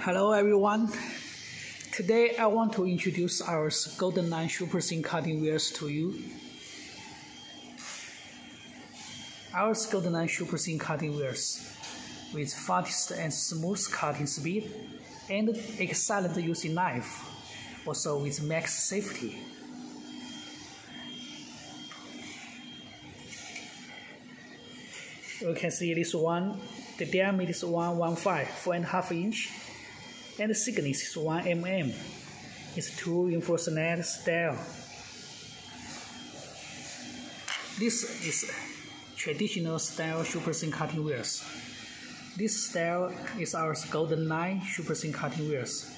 Hello everyone. Today I want to introduce our Golden 9 Super Thin cutting wheels to you. Our Golden 9 Super Thin cutting wheels with fastest and smooth cutting speed and excellent using knife, also with max safety. You can see this one, the diameter is 115, 4.5 inch, and the thickness is 1 mm. It's 2 reinforcement style. This is traditional style super thin cutting wheels. This style is our Golden 9 super thin cutting wheels.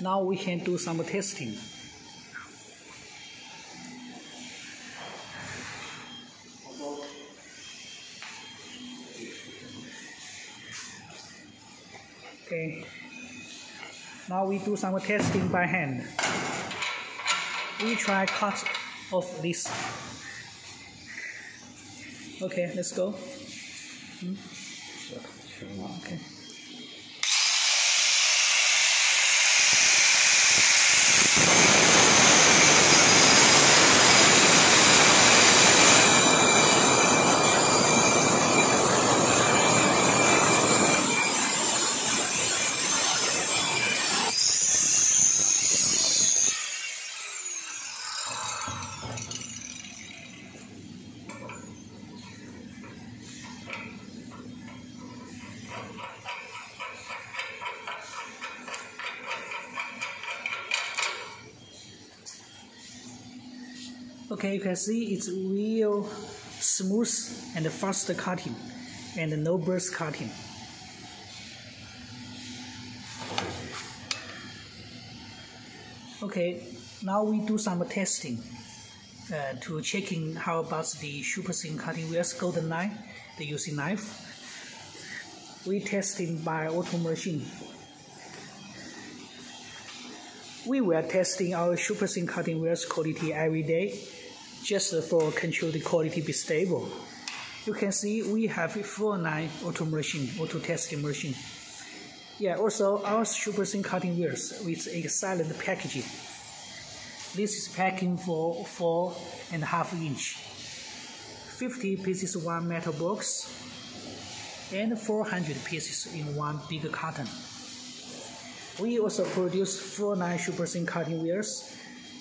Now we can do some testing. Okay. Now we do some testing by hand. We try cut off this. Okay, let's go. Okay. Okay, you can see it's real smooth and fast cutting and no burst cutting. Okay, now we do some testing to checking how about the super thin cutting wheels Golden 9, the using knife. We testing by auto machine. We were testing our super thin cutting wheels quality every day, just for control the quality be stable. You can see we have a full 9 auto machine, auto testing machine. Yeah, also our super thin cutting wheels with excellent packaging. This is packing for 4.5 inch, 50 pieces one metal box, and 400 pieces in one big carton. We also produce 4 9 super thin cutting wheels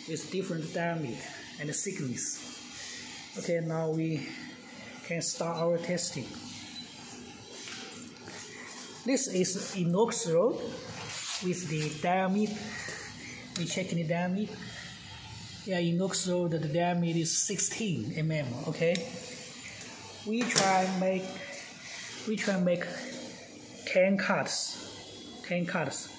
with different diameter and thickness. Okay, now we can start our testing. This is inox rod with the diameter. We check the diameter. Yeah, inox rod, the diameter is 16 mm. Okay, we try make 10 cuts. 10 cuts.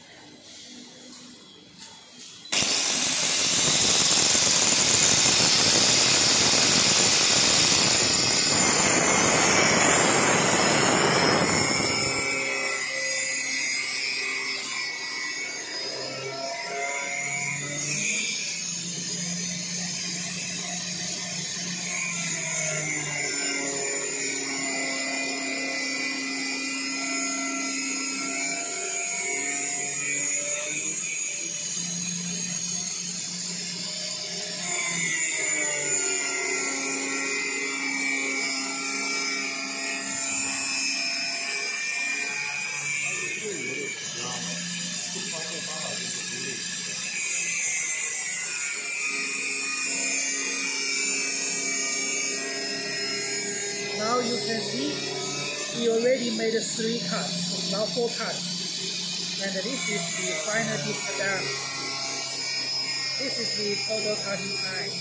Now you can see we already made 3 cuts, now 4 cuts, and this is the final disc done. This is the total cutting time.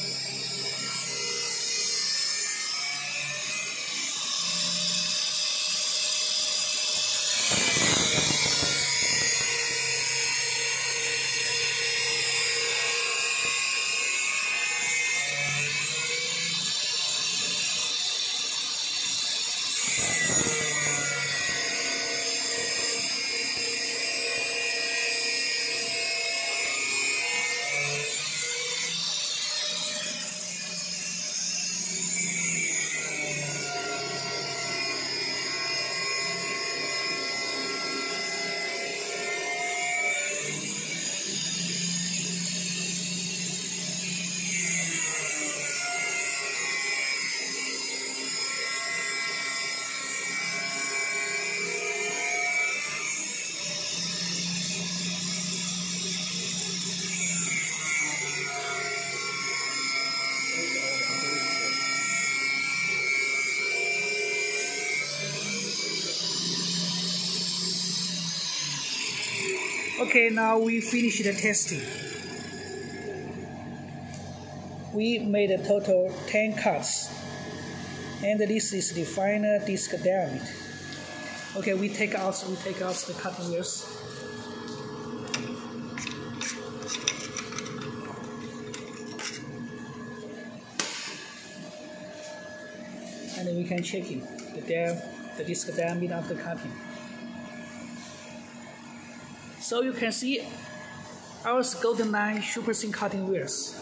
Okay, now we finished the testing. We made a total 10 cuts, and this is the final disc diameter. Okay, we take out the cutting wheels. And then we can check it, the disc diameter of the cutting. So you can see our Golden 9 super thin cutting wheels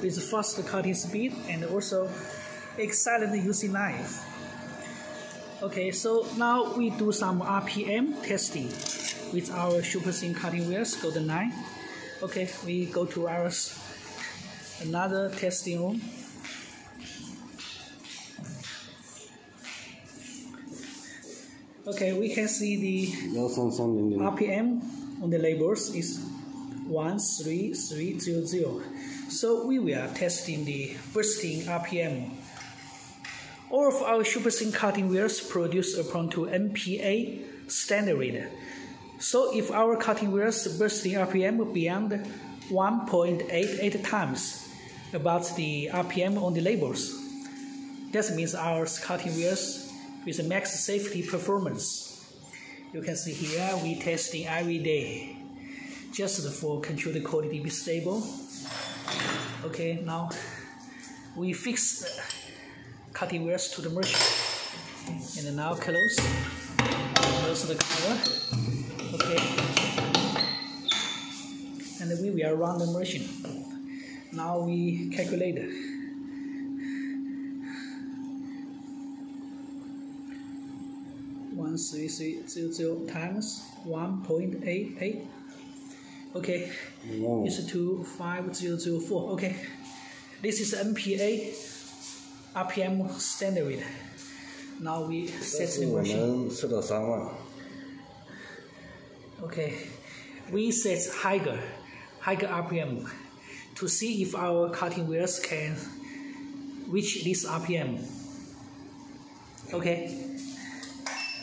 with fast cutting speed and also excellent using knife. Okay, so now we do some RPM testing with our super thin cutting wheels Golden 9. Okay, we go to our another testing room. Okay, we can see the RPM on the labels is 13300. So we were testing the bursting RPM. All of our super thin cutting wheels produce according to MPA standard. So if our cutting wheels bursting RPM beyond 1.88 times about the RPM on the labels, that means our cutting wheels with max safety performance. You can see here we testing every day just for control the quality be stable. Okay, now we fix the cutting wheels to the machine and now close the cover. Okay, and we will run the machine. Now we calculate 13300 times 1.88. Okay, it's 25004. Okay, this is MPA RPM standard. Now we set the machine. Okay, we set higher RPM to see if our cutting wheels can reach this RPM. Okay,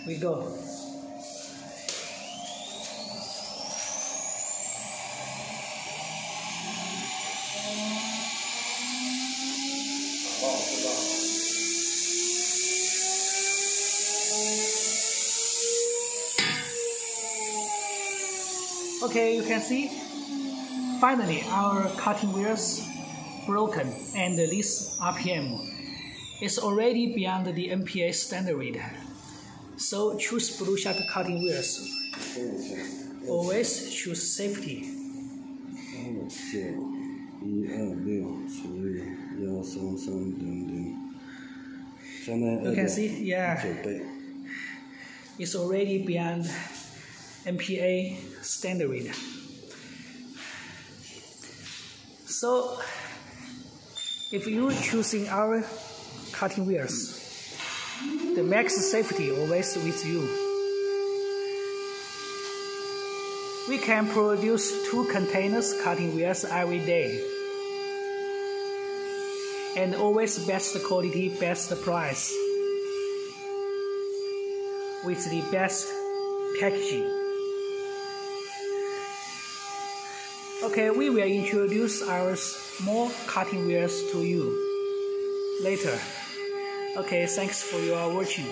we go. Okay, you can see finally our cutting wheels broken and this RPM is already beyond the MPA standard. So choose Blueshark cutting wheels. Always choose safety. You can see, yeah, it's already beyond MPA standard. So if you're choosing our cutting wheels, the max safety always with you. We can produce 2 containers cutting wheels every day. And always best quality, best price. With the best packaging. Okay, we will introduce our small cutting wheels to you later. Okay, thanks for your watching.